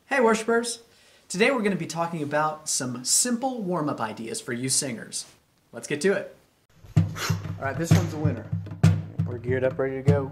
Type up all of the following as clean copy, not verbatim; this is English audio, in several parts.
Hey worshipers! Today we're going to be talking about some simple warm-up ideas for you singers. Let's get to it. Alright, this one's a winner. We're geared up, ready to go.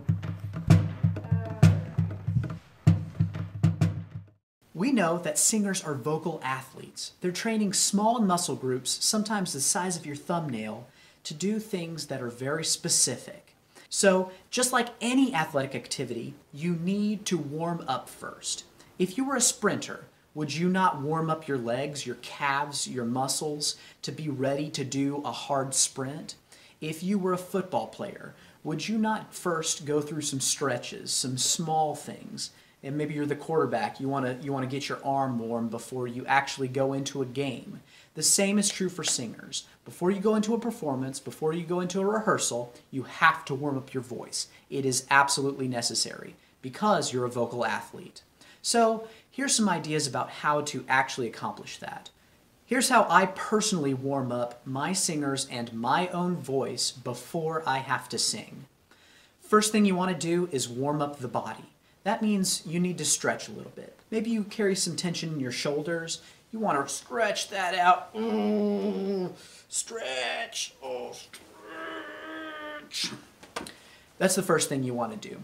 We know that singers are vocal athletes. They're training small muscle groups, sometimes the size of your thumbnail, to do things that are very specific. So, just like any athletic activity, you need to warm up first. If you were a sprinter, would you not warm up your legs, your calves, your muscles to be ready to do a hard sprint? If you were a football player, would you not first go through some stretches, some small things? And maybe you're the quarterback, you want to get your arm warm before you actually go into a game. The same is true for singers. Before you go into a performance, before you go into a rehearsal, you have to warm up your voice. It is absolutely necessary because you're a vocal athlete. So here's some ideas about how to actually accomplish that. Here's how I personally warm up my singers and my own voice before I have to sing. First thing you want to do is warm up the body. That means you need to stretch a little bit. Maybe you carry some tension in your shoulders. You want to stretch that out. Stretch. Oh, stretch. That's the first thing you want to do.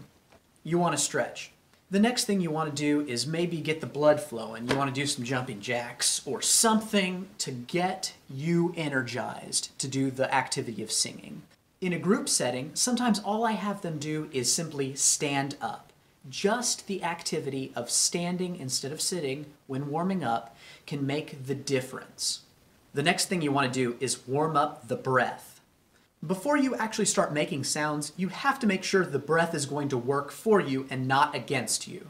You want to stretch. The next thing you want to do is maybe get the blood flowing. You want to do some jumping jacks or something to get you energized to do the activity of singing. In a group setting, sometimes all I have them do is simply stand up. Just the activity of standing instead of sitting when warming up can make the difference. The next thing you want to do is warm up the breath. Before you actually start making sounds, you have to make sure the breath is going to work for you and not against you.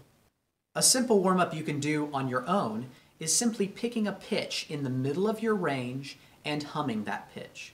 A simple warm-up you can do on your own is simply picking a pitch in the middle of your range and humming that pitch.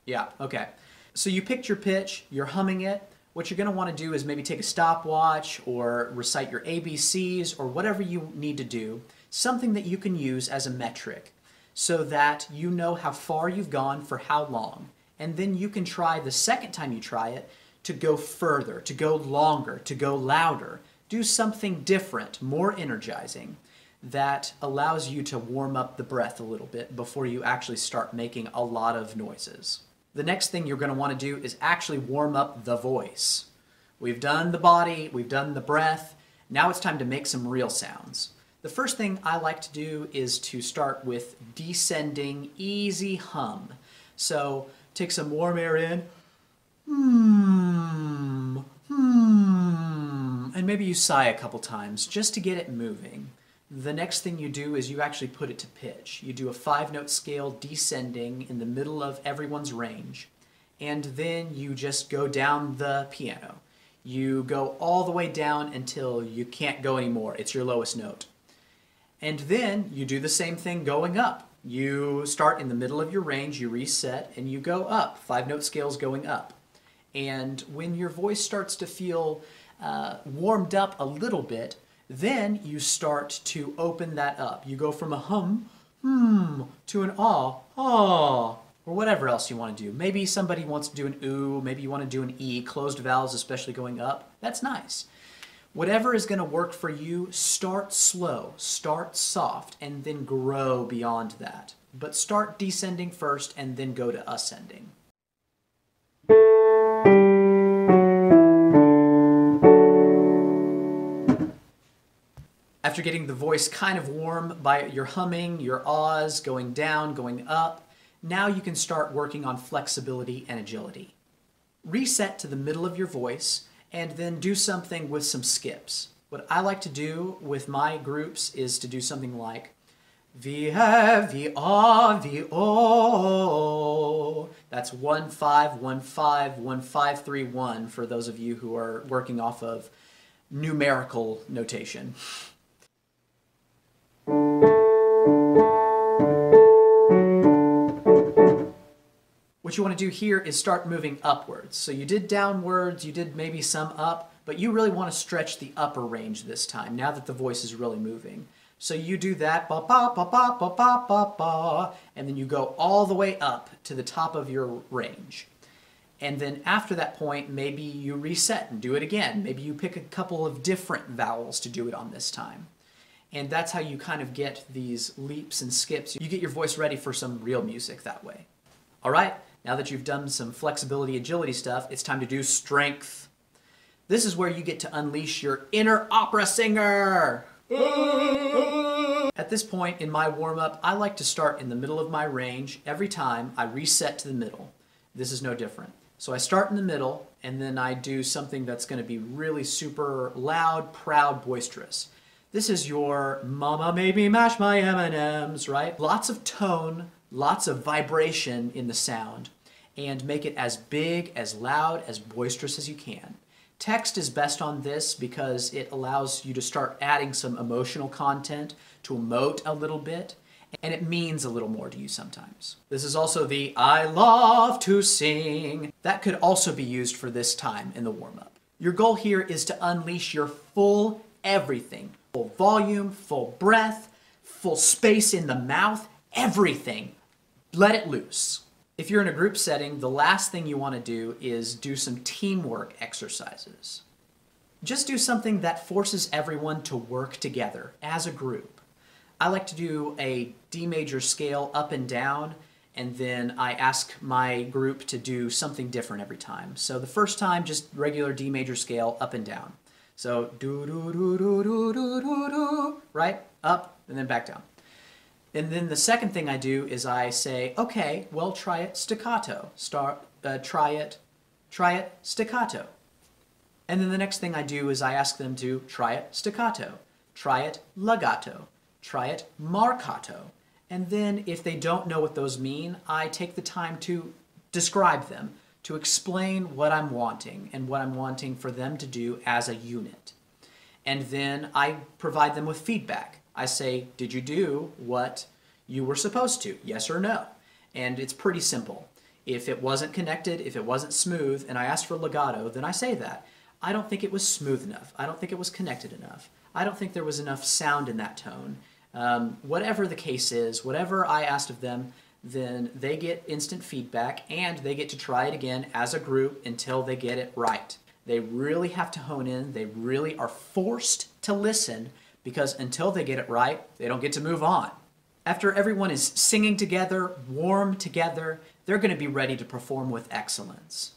Yeah, okay. So you picked your pitch, you're humming it. What you're going to want to do is maybe take a stopwatch or recite your ABCs or whatever you need to do, something that you can use as a metric, so that you know how far you've gone for how long. And then you can try the second time you try it to go further, to go longer, to go louder. Do something different, more energizing, that allows you to warm up the breath a little bit before you actually start making a lot of noises. The next thing you're going to want to do is actually warm up the voice. We've done the body, we've done the breath, now it's time to make some real sounds. The first thing I like to do is to start with descending, easy hum. So take some warm air in, and maybe you sigh a couple times just to get it moving. The next thing you do is you actually put it to pitch. You do a 5-note scale descending in the middle of everyone's range, and then you just go down the piano. You go all the way down until you can't go anymore. It's your lowest note. And then you do the same thing going up. You start in the middle of your range, you reset, and you go up. 5-note scales going up. And when your voice starts to feel warmed up a little bit, then you start to open that up. You go from a hum, to an ah, or whatever else you want to do. Maybe somebody wants to do an ooh, maybe you want to do an e, closed vowels especially going up. That's nice. Whatever is going to work for you, start slow, start soft, and then grow beyond that. But start descending first and then go to ascending. After getting the voice kind of warm by your humming, your ahs, going down, going up, now you can start working on flexibility and agility. Reset to the middle of your voice, and then do something with some skips. What I like to do with my groups is to do something like vi have, vi ah, vi oh. That's 1-5, 1-5, 1-5, 3-1 for those of you who are working off of numerical notation. What you want to do here is start moving upwards. So you did downwards, you did maybe some up, but you really want to stretch the upper range this time, now that the voice is really moving. So you do that, ba ba ba ba ba ba ba ba, and then you go all the way up to the top of your range. And then after that point, maybe you reset and do it again. Maybe you pick a couple of different vowels to do it on this time. And that's how you kind of get these leaps and skips. You get your voice ready for some real music that way. All right, now that you've done some flexibility, agility stuff, it's time to do strength. This is where you get to unleash your inner opera singer. At this point in my warm-up, I like to start in the middle of my range. Every time I reset to the middle. This is no different. So I start in the middle, and then I do something that's going to be really super loud, proud, boisterous. This is your mama made me mash my M&Ms, right? Lots of tone, lots of vibration in the sound, and make it as big, as loud, as boisterous as you can. Text is best on this because it allows you to start adding some emotional content, to emote a little bit, and it means a little more to you sometimes. This is also the I love to sing. That could also be used for this time in the warm-up. Your goal here is to unleash your full everything. Full volume, full breath, full space in the mouth, everything. Let it loose. If you're in a group setting, the last thing you want to do is do some teamwork exercises. Just do something that forces everyone to work together as a group. I like to do a D major scale up and down, and then I ask my group to do something different every time. So the first time, just regular D major scale up and down. So do do do do do do do do, right? Up and then back down. And then the second thing I do is I say, okay, well, try it staccato. Try it staccato. And then the next thing I do is I ask them to try it staccato, try it legato, try it marcato. And then if they don't know what those mean, I take the time to describe them, to explain what I'm wanting and what I'm wanting for them to do as a unit. And then I provide them with feedback. I say, did you do what you were supposed to? Yes or no? And it's pretty simple. If it wasn't connected, if it wasn't smooth, and I asked for legato, then I say that. I don't think it was smooth enough. I don't think it was connected enough. I don't think there was enough sound in that tone. Whatever the case is, whatever I asked of them, then they get instant feedback and they get to try it again as a group until they get it right. They really have to hone in. They really are forced to listen because until they get it right, they don't get to move on. After everyone is singing together, warm together, they're going to be ready to perform with excellence.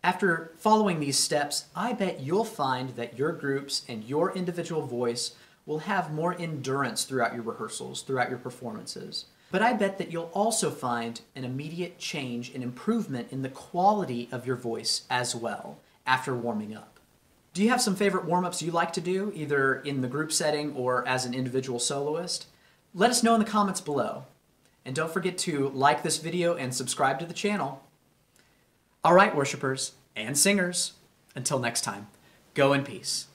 After following these steps, I bet you'll find that your groups and your individual voice will have more endurance throughout your rehearsals, throughout your performances. But I bet that you'll also find an immediate change and improvement in the quality of your voice as well after warming up. Do you have some favorite warm-ups you like to do, either in the group setting or as an individual soloist? Let us know in the comments below. And don't forget to like this video and subscribe to the channel. All right, worshipers and singers, until next time, go in peace.